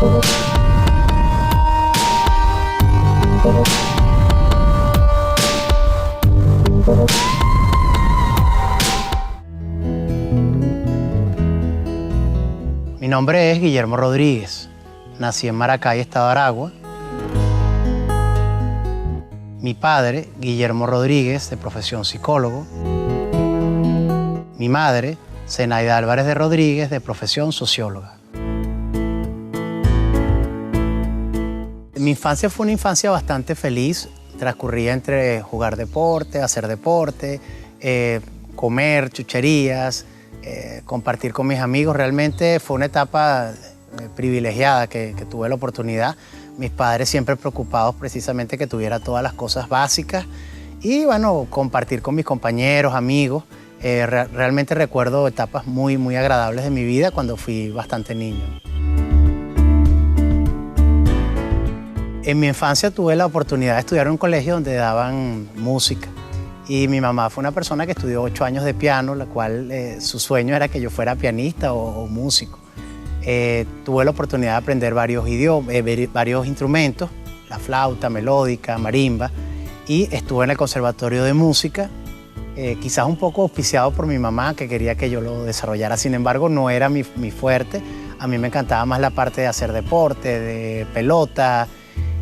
Mi nombre es Guillermo Rodríguez. Nací en Maracay, Estado Aragua. Mi padre, Guillermo Rodríguez, de profesión psicólogo. Mi madre, Zenaida Álvarez de Rodríguez, de profesión socióloga. Mi infancia fue una infancia bastante feliz. Transcurría entre jugar deporte, hacer deporte, comer chucherías, compartir con mis amigos. Realmente fue una etapa privilegiada que tuve la oportunidad. Mis padres siempre preocupados precisamente que tuviera todas las cosas básicas y bueno, compartir con mis compañeros, amigos. Realmente recuerdo etapas muy agradables de mi vida cuando fui bastante niño. En mi infancia tuve la oportunidad de estudiar en un colegio donde daban música. Y mi mamá fue una persona que estudió 8 años de piano, la cual su sueño era que yo fuera pianista o músico. Tuve la oportunidad de aprender varios instrumentos, la flauta, melódica, marimba, y estuve en el Conservatorio de Música, quizás un poco auspiciado por mi mamá, que quería que yo lo desarrollara. Sin embargo, no era mi fuerte. A mí me encantaba más la parte de hacer deporte, de pelota.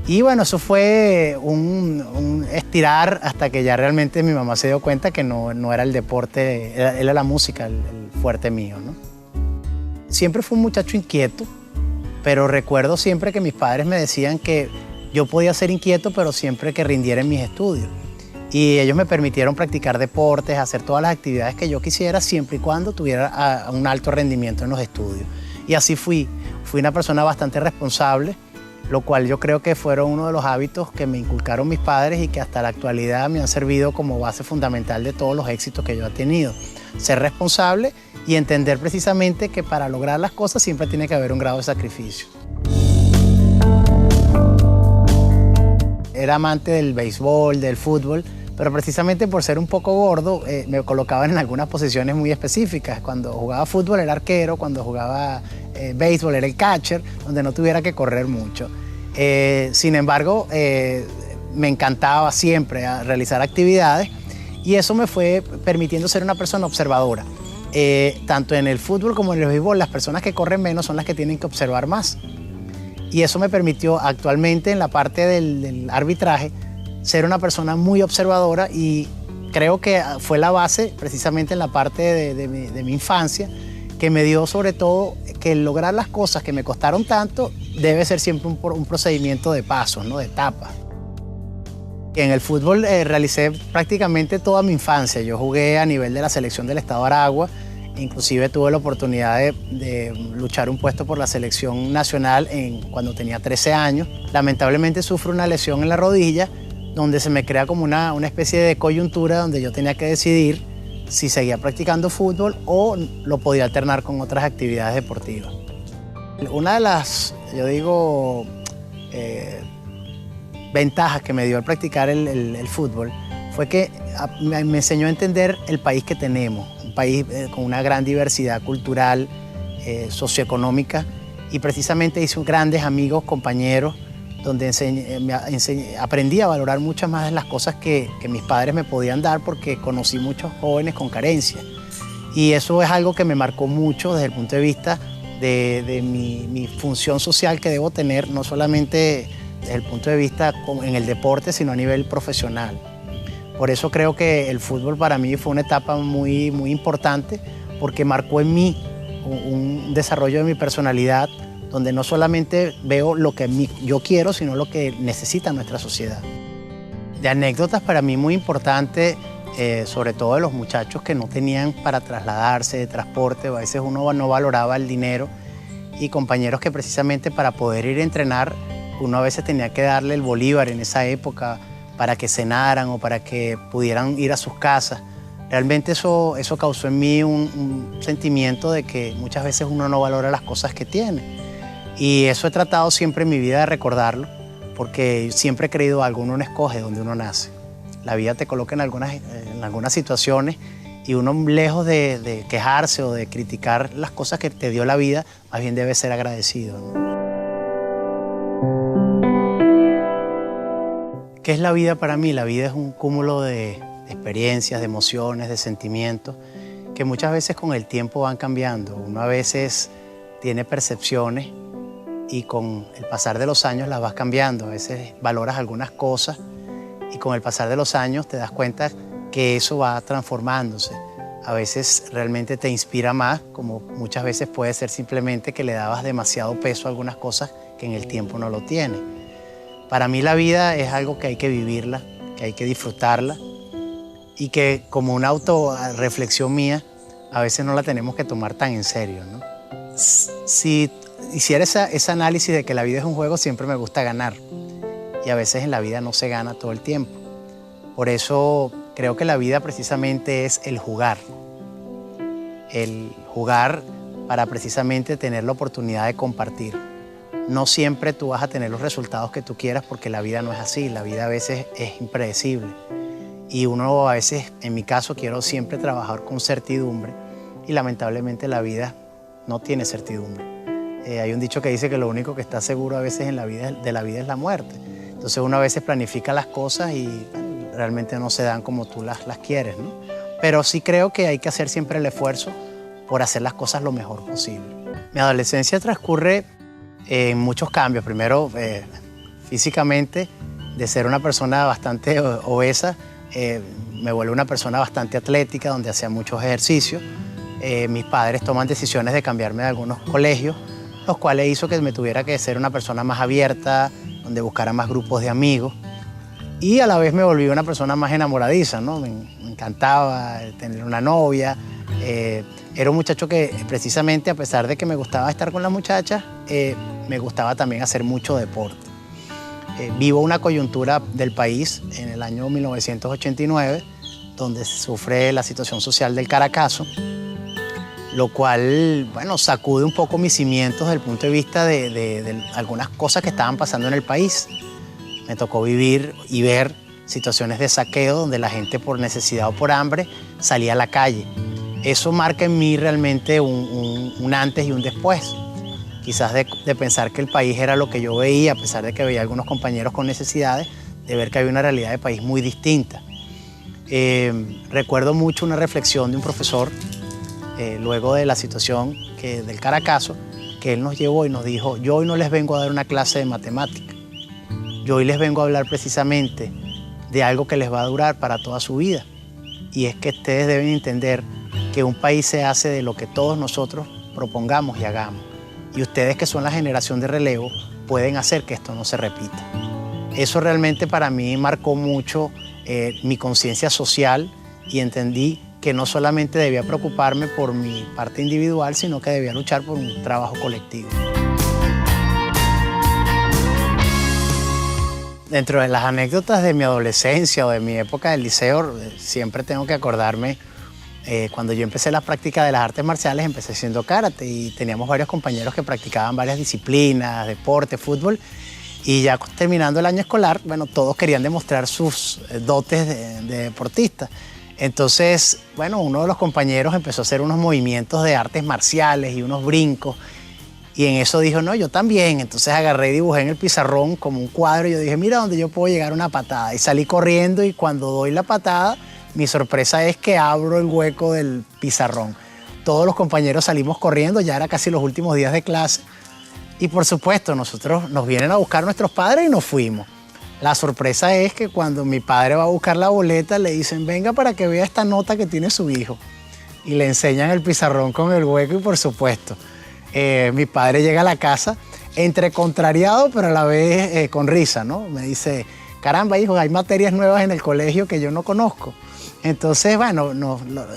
Y bueno, eso fue un estirar hasta que ya realmente mi mamá se dio cuenta que no era el deporte, era la música el fuerte mío, ¿no? Siempre fui un muchacho inquieto, pero recuerdo siempre que mis padres me decían que yo podía ser inquieto, pero siempre que rindiera en mis estudios. Y ellos me permitieron practicar deportes, hacer todas las actividades que yo quisiera, siempre y cuando tuviera un alto rendimiento en los estudios. Y así fui una persona bastante responsable, lo cual yo creo que fueron uno de los hábitos que me inculcaron mis padres y que hasta la actualidad me han servido como base fundamental de todos los éxitos que yo he tenido. Ser responsable y entender precisamente que para lograr las cosas siempre tiene que haber un grado de sacrificio. Era amante del béisbol, del fútbol, pero precisamente por ser un poco gordo me colocaban en algunas posiciones muy específicas. Cuando jugaba fútbol era arquero, cuando jugaba béisbol era el catcher, donde no tuviera que correr mucho. Sin embargo, me encantaba siempre realizar actividades y eso me fue permitiendo ser una persona observadora. Tanto en el fútbol como en el béisbol, las personas que corren menos son las que tienen que observar más. Y eso me permitió actualmente en la parte del arbitraje ser una persona muy observadora y creo que fue la base precisamente en la parte de mi infancia que me dio sobre todo que lograr las cosas que me costaron tanto debe ser siempre un procedimiento de pasos, ¿no? De etapas. En el fútbol realicé prácticamente toda mi infancia. Yo jugué a nivel de la selección del Estado Aragua, inclusive tuve la oportunidad de luchar un puesto por la selección nacional cuando tenía 13 años. Lamentablemente sufro una lesión en la rodilla donde se me crea como una especie de coyuntura donde yo tenía que decidir si seguía practicando fútbol o lo podía alternar con otras actividades deportivas. Una de las, yo digo, ventajas que me dio al practicar el fútbol fue que me enseñó a entender el país que tenemos, un país con una gran diversidad cultural, socioeconómica, y precisamente hice grandes amigos, compañeros, donde aprendí a valorar muchas más de las cosas que mis padres me podían dar porque conocí muchos jóvenes con carencias. Y eso es algo que me marcó mucho desde el punto de vista de mi función social que debo tener, no solamente desde el punto de vista en el deporte, sino a nivel profesional. Por eso creo que el fútbol para mí fue una etapa muy importante porque marcó en mí un desarrollo de mi personalidad donde no solamente veo lo que yo quiero, sino lo que necesita nuestra sociedad. De anécdotas para mí muy importante, sobre todo de los muchachos que no tenían para trasladarse, de transporte, a veces uno no valoraba el dinero, y compañeros que precisamente para poder ir a entrenar, uno a veces tenía que darle el bolívar en esa época para que cenaran o para que pudieran ir a sus casas. Realmente eso causó en mí un sentimiento de que muchas veces uno no valora las cosas que tiene. Y eso he tratado siempre en mi vida de recordarlo, porque siempre he creído algo, uno no escoge donde uno nace. La vida te coloca en algunas situaciones y uno, lejos de quejarse o de criticar las cosas que te dio la vida, más bien debe ser agradecido, ¿no? ¿Qué es la vida para mí? La vida es un cúmulo de experiencias, de emociones, de sentimientos que muchas veces con el tiempo van cambiando. Uno a veces tiene percepciones y con el pasar de los años las vas cambiando. A veces valoras algunas cosas y con el pasar de los años te das cuenta que eso va transformándose. A veces realmente te inspira más, como muchas veces puede ser simplemente que le dabas demasiado peso a algunas cosas que en el tiempo no lo tiene. Para mí la vida es algo que hay que vivirla, que hay que disfrutarla y que como una autorreflexión mía, a veces no la tenemos que tomar tan en serio, ¿no? Si hiciera ese análisis de que la vida es un juego, siempre me gusta ganar y a veces en la vida no se gana todo el tiempo. Por eso creo que la vida precisamente es el jugar para precisamente tener la oportunidad de compartir. No siempre tú vas a tener los resultados que tú quieras porque la vida no es así, la vida a veces es impredecible. Y uno a veces, en mi caso, quiero siempre trabajar con certidumbre y lamentablemente la vida no tiene certidumbre. Hay un dicho que dice que lo único que está seguro a veces de la vida es la muerte. Entonces uno a veces planifica las cosas y realmente no se dan como tú las quieres, ¿no? Pero sí creo que hay que hacer siempre el esfuerzo por hacer las cosas lo mejor posible. Mi adolescencia transcurre en muchos cambios. Primero, físicamente, de ser una persona bastante obesa, me vuelvo una persona bastante atlética, donde hacía muchos ejercicios. Mis padres toman decisiones de cambiarme de algunos colegios, los cuales hizo que me tuviera que ser una persona más abierta, donde buscara más grupos de amigos. Y a la vez me volví una persona más enamoradiza, ¿no? Me encantaba tener una novia. Era un muchacho que precisamente, a pesar de que me gustaba estar con las muchachas, me gustaba también hacer mucho deporte. Vivo una coyuntura del país en el año 1989, donde se sufre la situación social del Caracazo, lo cual, bueno, sacude un poco mis cimientos desde el punto de vista de algunas cosas que estaban pasando en el país. Me tocó vivir y ver situaciones de saqueo donde la gente por necesidad o por hambre salía a la calle. Eso marca en mí realmente un antes y un después. Quizás de pensar que el país era lo que yo veía, a pesar de que veía algunos compañeros con necesidades, de ver que había una realidad de país muy distinta. Recuerdo mucho una reflexión de un profesor, luego de la situación del Caracazo, que él nos llevó y nos dijo: yo hoy no les vengo a dar una clase de matemática, yo hoy les vengo a hablar precisamente de algo que les va a durar para toda su vida. Y es que ustedes deben entender que un país se hace de lo que todos nosotros propongamos y hagamos. Y ustedes, que son la generación de relevo, pueden hacer que esto no se repita. Eso realmente para mí marcó mucho mi conciencia social y entendí que no solamente debía preocuparme por mi parte individual, sino que debía luchar por un trabajo colectivo. Dentro de las anécdotas de mi adolescencia o de mi época del liceo, siempre tengo que acordarme cuando yo empecé la práctica de las artes marciales. Empecé haciendo karate y teníamos varios compañeros que practicaban varias disciplinas, deporte, fútbol, y ya terminando el año escolar, bueno, todos querían demostrar sus dotes de deportista. Entonces, bueno, uno de los compañeros empezó a hacer unos movimientos de artes marciales y unos brincos, y en eso dijo: no, yo también. Entonces agarré y dibujé en el pizarrón como un cuadro y yo dije: mira dónde yo puedo llegar a una patada. Y salí corriendo, y cuando doy la patada, mi sorpresa es que abro el hueco del pizarrón. Todos los compañeros salimos corriendo, ya era casi los últimos días de clase. Y por supuesto, nos vienen a buscar nuestros padres y nos fuimos. La sorpresa es que cuando mi padre va a buscar la boleta, le dicen: venga para que vea esta nota que tiene su hijo. Y le enseñan el pizarrón con el hueco y por supuesto, mi padre llega a la casa entre contrariado, pero a la vez con risa, ¿no? Me dice: caramba, hijo, hay materias nuevas en el colegio que yo no conozco. Entonces, bueno,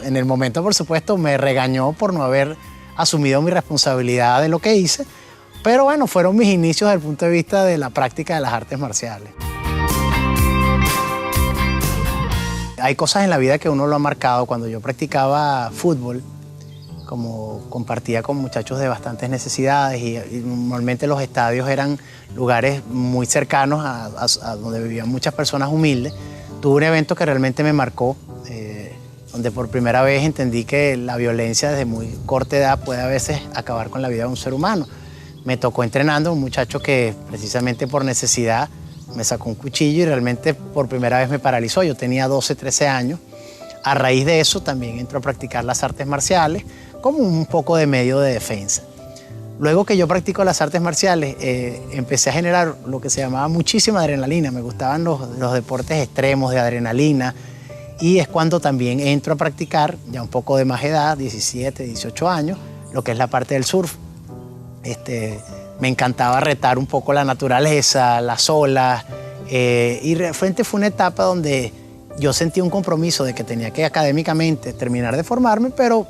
en el momento, por supuesto, me regañó por no haber asumido mi responsabilidad de lo que hice, pero bueno, fueron mis inicios desde el punto de vista de la práctica de las artes marciales. Hay cosas en la vida que uno lo ha marcado. Cuando yo practicaba fútbol, como compartía con muchachos de bastantes necesidades y normalmente los estadios eran lugares muy cercanos a donde vivían muchas personas humildes, tuve un evento que realmente me marcó, donde por primera vez entendí que la violencia desde muy corta edad puede a veces acabar con la vida de un ser humano. Me tocó entrenando, un muchacho que precisamente por necesidad me sacó un cuchillo y realmente por primera vez me paralizó. Yo tenía 12, 13 años. A raíz de eso también entró a practicar las artes marciales como un poco de medio de defensa. Luego que yo practico las artes marciales, empecé a generar lo que se llamaba muchísima adrenalina. Me gustaban los deportes extremos de adrenalina y es cuando también entro a practicar, ya un poco de más edad, 17, 18 años, lo que es la parte del surf. Me encantaba retar un poco la naturaleza, las olas, y realmente fue una etapa donde yo sentí un compromiso de que tenía que académicamente terminar de formarme, pero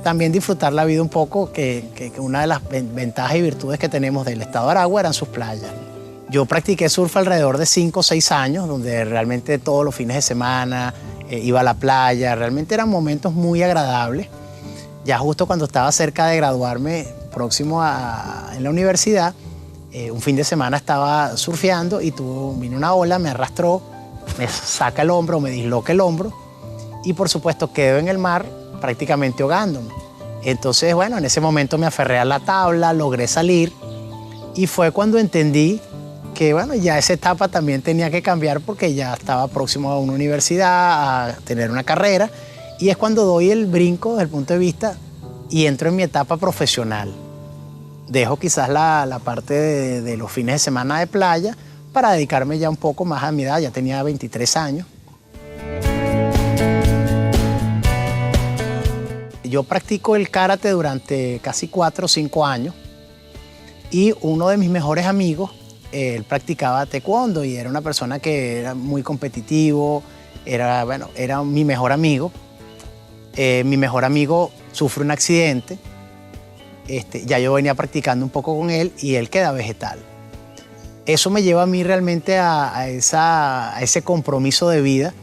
también disfrutar la vida un poco, que una de las ventajas y virtudes que tenemos del estado de Aragua eran sus playas. Yo practiqué surf alrededor de 5 o 6 años, donde realmente todos los fines de semana iba a la playa, realmente eran momentos muy agradables. Ya justo cuando estaba cerca de graduarme, próximo en la universidad, un fin de semana estaba surfeando y vino una ola, me arrastró, me saca el hombro, me disloca el hombro y por supuesto quedo en el mar prácticamente ahogándome. Entonces, bueno, en ese momento me aferré a la tabla, logré salir y fue cuando entendí que, bueno, ya esa etapa también tenía que cambiar porque ya estaba próximo a una universidad, a tener una carrera y es cuando doy el brinco desde el punto de vista y entro en mi etapa profesional. Dejo quizás la parte de los fines de semana de playa para dedicarme ya un poco más a mi edad, ya tenía 23 años. Yo practico el karate durante casi 4 o 5 años y uno de mis mejores amigos, él practicaba taekwondo y era una persona que era muy competitivo, era mi mejor amigo. Mi mejor amigo sufre un accidente, ya yo venía practicando un poco con él y él queda vegetal. Eso me lleva a mí realmente a ese compromiso de vida,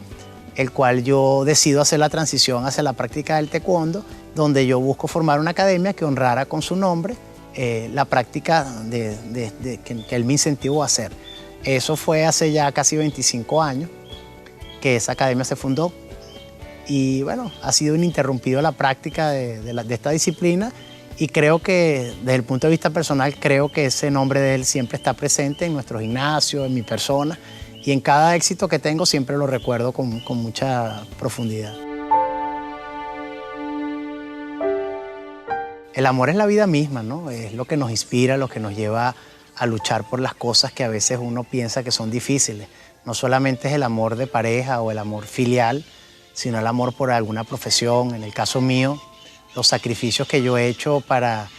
el cual yo decido hacer la transición hacia la práctica del taekwondo, donde yo busco formar una academia que honrara con su nombre la práctica que él me incentivó a hacer. Eso fue hace ya casi 25 años que esa academia se fundó y bueno, ha sido ininterrumpido la práctica de esta disciplina. Y creo que, desde el punto de vista personal, creo que ese nombre de él siempre está presente en nuestro gimnasio, en mi persona, y en cada éxito que tengo siempre lo recuerdo con mucha profundidad. El amor es la vida misma, ¿no? Es lo que nos inspira, lo que nos lleva a luchar por las cosas que a veces uno piensa que son difíciles. No solamente es el amor de pareja o el amor filial, sino el amor por alguna profesión. En el caso mío, los sacrificios que yo he hecho para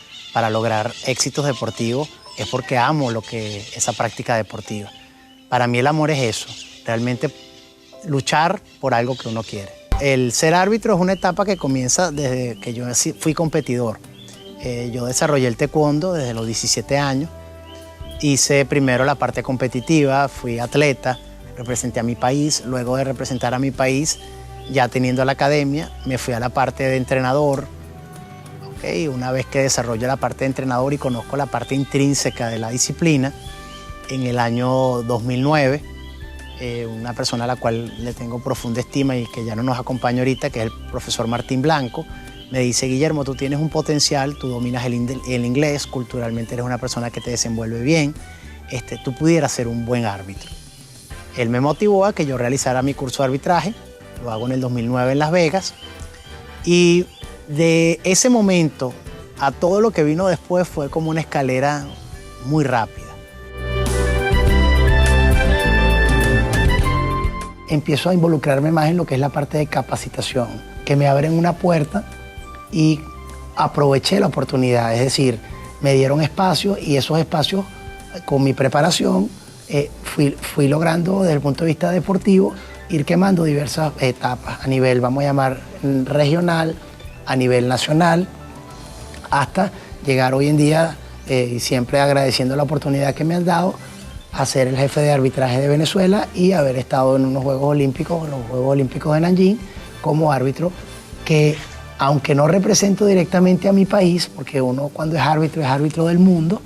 lograr éxitos deportivos es porque amo esa práctica deportiva. Para mí el amor es eso, realmente luchar por algo que uno quiere. El ser árbitro es una etapa que comienza desde que yo fui competidor. Yo desarrollé el taekwondo desde los 17 años. Hice primero la parte competitiva, fui atleta, representé a mi país. Luego de representar a mi país, ya teniendo la academia, me fui a la parte de entrenador. Una vez que desarrollo la parte de entrenador y conozco la parte intrínseca de la disciplina, en el año 2009, una persona a la cual le tengo profunda estima y que ya no nos acompaña ahorita, que es el profesor Martín Blanco, me dice: Guillermo, tú tienes un potencial, tú dominas el inglés, culturalmente eres una persona que te desenvuelve bien, tú pudieras ser un buen árbitro. Él me motivó a que yo realizara mi curso de arbitraje, lo hago en el 2009 en Las Vegas, y de ese momento a todo lo que vino después fue como una escalera muy rápida. Empiezo a involucrarme más en lo que es la parte de capacitación, que me abren una puerta y aproveché la oportunidad, es decir, me dieron espacios y esos espacios con mi preparación fui logrando desde el punto de vista deportivo ir quemando diversas etapas a nivel, vamos a llamar, regional, a nivel nacional, hasta llegar hoy en día, y siempre agradeciendo la oportunidad que me han dado, a ser el jefe de arbitraje de Venezuela y haber estado en unos Juegos Olímpicos, los Juegos Olímpicos de Nanjing, como árbitro, que aunque no represento directamente a mi país, porque uno cuando es árbitro del mundo,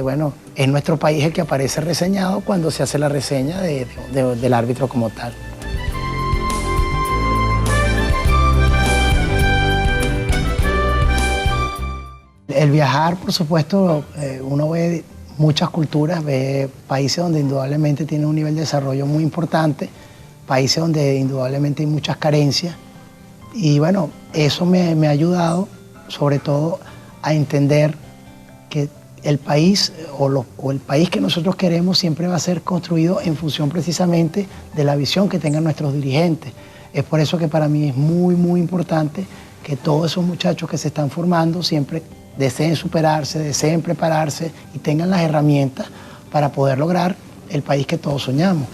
bueno, es nuestro país el que aparece reseñado cuando se hace la reseña del árbitro como tal. El viajar, por supuesto, uno ve muchas culturas, ve países donde indudablemente tiene un nivel de desarrollo muy importante, países donde indudablemente hay muchas carencias. Y bueno, eso me ha ayudado sobre todo a entender que el país o el país que nosotros queremos siempre va a ser construido en función precisamente de la visión que tengan nuestros dirigentes. Es por eso que para mí es muy, muy importante que todos esos muchachos que se están formando siempre deseen superarse, deseen prepararse y tengan las herramientas para poder lograr el país que todos soñamos.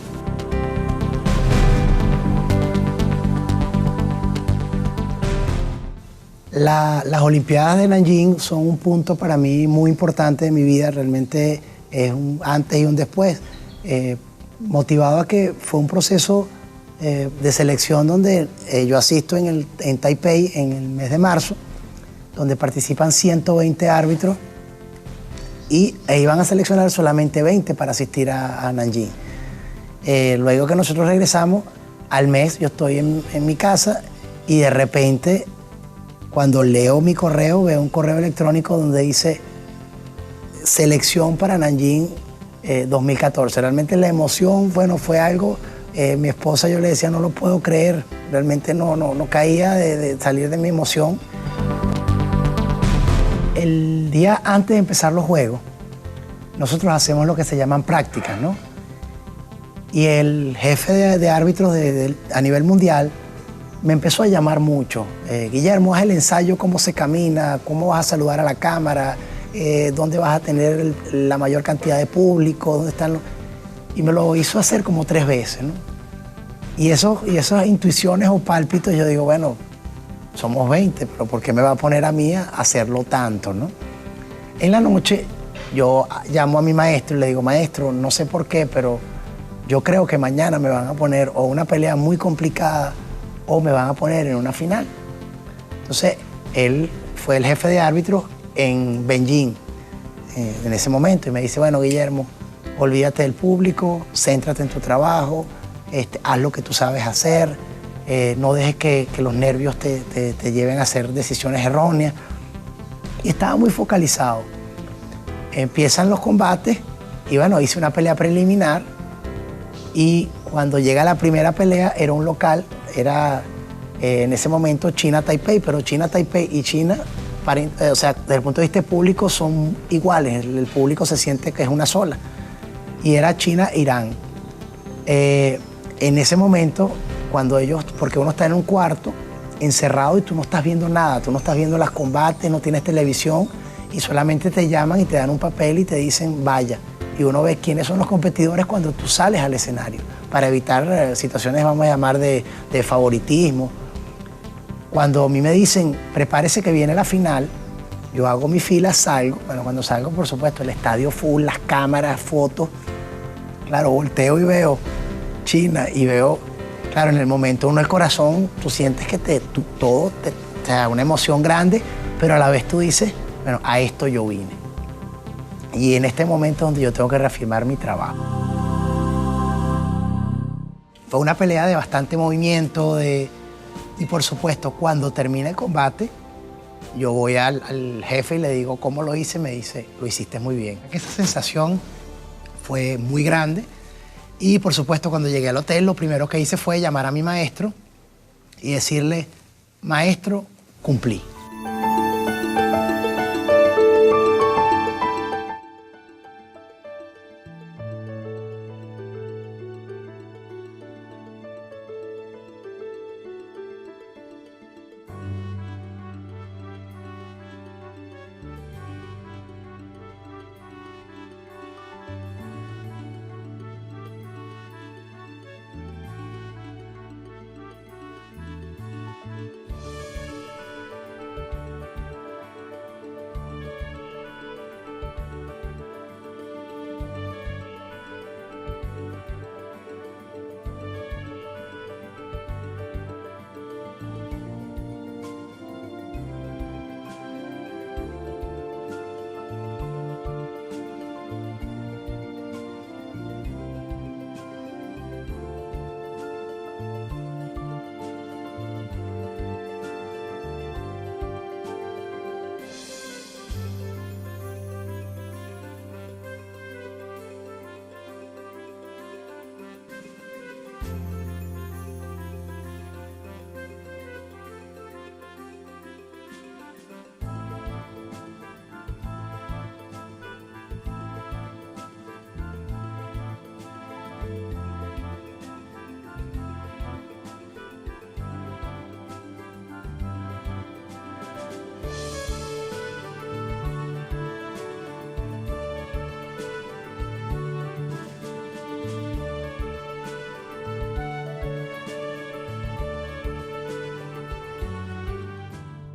Las Olimpiadas de Nanjing son un punto para mí muy importante de mi vida, realmente es un antes y un después, motivado a que fue un proceso de selección donde yo asisto en Taipei en el mes de marzo, donde participan 120 árbitros y iban a seleccionar solamente 20 para asistir a Nanjing. Luego que nosotros regresamos, al mes yo estoy en mi casa y de repente cuando leo mi correo, veo un correo electrónico donde dice selección para Nanjing 2014. Realmente la emoción, bueno, fue algo, mi esposa yo le decía, no lo puedo creer, realmente no caía de salir de mi emoción. El día antes de empezar los juegos, nosotros hacemos lo que se llaman prácticas, ¿no? Y el jefe de árbitros a nivel mundial me empezó a llamar mucho. Guillermo, haz el ensayo, cómo se camina, cómo vas a saludar a la cámara, dónde vas a tener la mayor cantidad de público, dónde están los... Y me lo hizo hacer como 3 veces, ¿no? Y esas intuiciones o pálpitos, yo digo, bueno, somos 20, pero ¿por qué me va a poner a mí a hacerlo tanto, no? En la noche yo llamo a mi maestro y le digo, maestro, no sé por qué, pero yo creo que mañana me van a poner o una pelea muy complicada o me van a poner en una final. Entonces, él fue el jefe de árbitros en Beijing en ese momento y me dice, bueno, Guillermo, olvídate del público, céntrate en tu trabajo, haz lo que tú sabes hacer, no dejes que los nervios te lleven a hacer decisiones erróneas. Y estaba muy focalizado. Empiezan los combates y bueno, hice una pelea preliminar y cuando llega la primera pelea era un local, era en ese momento China-Taipei, pero China-Taipei y China, o sea, desde el punto de vista público son iguales, el público se siente que es una sola. Y era China-Irán. En ese momento, cuando ellos, porque uno está en un cuarto encerrado y tú no estás viendo nada, tú no estás viendo los combates, no tienes televisión y solamente te llaman y te dan un papel y te dicen vaya. Y uno ve quiénes son los competidores cuando tú sales al escenario, para evitar situaciones, vamos a llamar, de favoritismo. Cuando a mí me dicen, prepárese que viene la final, yo hago mi fila, salgo. Bueno, cuando salgo, por supuesto, el estadio full, las cámaras, fotos. Claro, volteo y veo China y veo, claro, en el momento uno el corazón, tú sientes que todo te da una emoción grande, pero a la vez tú dices, bueno, a esto yo vine. Y en este momento donde yo tengo que reafirmar mi trabajo. Fue una pelea de bastante movimiento, y por supuesto, cuando termina el combate, yo voy al jefe y le digo, ¿cómo lo hice? Me dice, lo hiciste muy bien. Esa sensación fue muy grande. Y por supuesto, cuando llegué al hotel, lo primero que hice fue llamar a mi maestro y decirle, maestro, cumplí.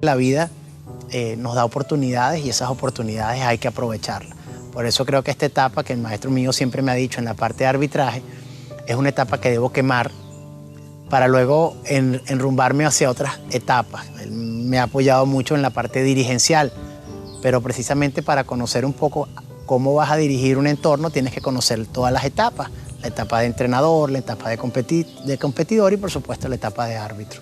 La vida nos da oportunidades y esas oportunidades hay que aprovecharlas. Por eso creo que esta etapa que el maestro mío siempre me ha dicho en la parte de arbitraje es una etapa que debo quemar para luego enrumbarme hacia otras etapas. Él me ha apoyado mucho en la parte dirigencial, pero precisamente para conocer un poco cómo vas a dirigir un entorno tienes que conocer todas las etapas. La etapa de entrenador, la etapa de competidor y por supuesto la etapa de árbitro.